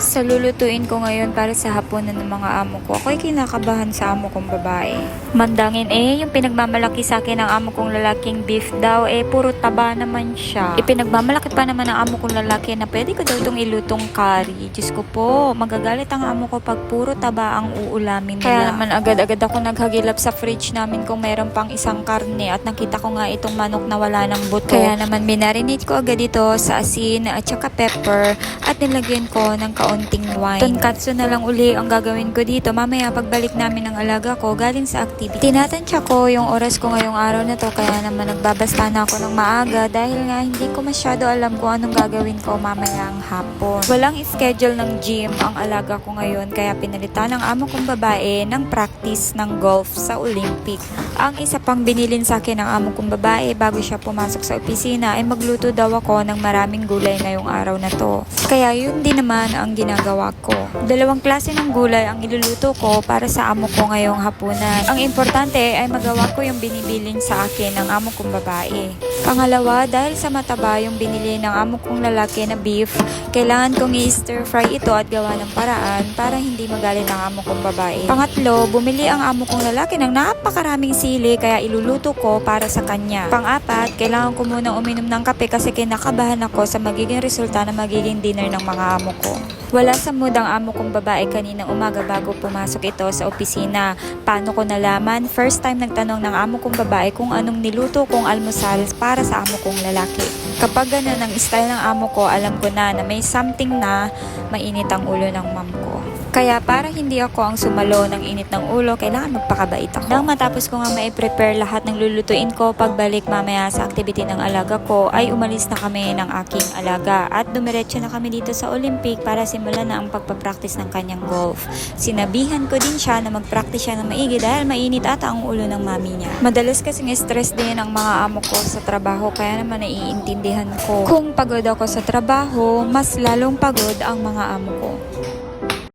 Sa lulutuin ko ngayon para sa hapunan ng mga amo ko, ako'y kinakabahan sa amo kong babae. Mandangin yung pinagmamalaki sa akin ng amo kong lalaking beef daw, puro taba naman siya. Ipinagmamalaki pa naman ng amo kong lalaki na pwede ko daw itong ilutong curry. Diyos ko po, magagalit ang amo ko pag puro taba ang uulamin nila. Kaya naman agad-agad ako naghagilap sa fridge namin kung mayroon pang isang karne at nakita ko nga itong manok na wala ng buto. Kaya naman minarinate ko agad ito sa asin at saka pepper at nilagyan ko ng kaunting wine. Tonkatsu na lang uli ang gagawin ko dito. Mamaya pagbalik namin ng alaga ko galing sa activity. Tinatansya ko yung oras ko ngayong araw na to, kaya naman nagbabasta na ako ng maaga dahil nga hindi ko masyado alam kung anong gagawin ko mamayang hapon. Walang schedule ng gym ang alaga ko ngayon, kaya pinalitan ng amo kong babae ng practice ng golf sa Olympic. Ang isa pang binilin sa akin ng amo kong babae bago siya pumasok sa opisina ay magluto daw ako ng maraming gulay ngayong araw na to. Kaya yun din naman ang ginagawa ko. Dalawang klase ng gulay ang iluluto ko para sa amo ko ngayong hapunan. Ang importante ay magawa ko yung binibilin sa akin ng amo kong babae. Pangalawa, dahil sa mataba yung binili ng amo kong lalaki na beef, kailangan kong i-stir fry ito at gawa ng paraan para hindi magalit ang amo kong babae. Pangatlo, bumili ang amo kong lalaki ng napakaraming sili kaya iluluto ko para sa kanya. Pang-apat, kailangan ko munang uminom ng kape kasi kinakabahan ako sa magiging resulta na magiging dinner ng mga amo ko. Wala sa mood ang amo kong babae kaninang umaga bago pumasok ito sa opisina. Paano ko nalaman? First time nagtanong ng amo kong babae kung anong niluto kong almusal para sa amo kong lalaki. Kapag ganun ang style ng amo ko, alam ko na may something na mainit ang ulo ng mom ko. Kaya para hindi ako ang sumalo ng init ng ulo, kailangan magpakabait ako. Nang matapos ko nga mai-prepare lahat ng lulutuin ko, pagbalik mamaya sa activity ng alaga ko, ay umalis na kami ng aking alaga. At dumiretso na kami dito sa Olympic para simulan na ang pagpapractice ng kanyang golf. Sinabihan ko din siya na mag-practice siya ng maigi dahil mainit ata ang ulo ng mami niya. Madalas kasing stress din ang mga amo ko sa trabaho, kaya naman naiintindihan ko. Kung pagod ako sa trabaho, mas lalong pagod ang mga amo ko.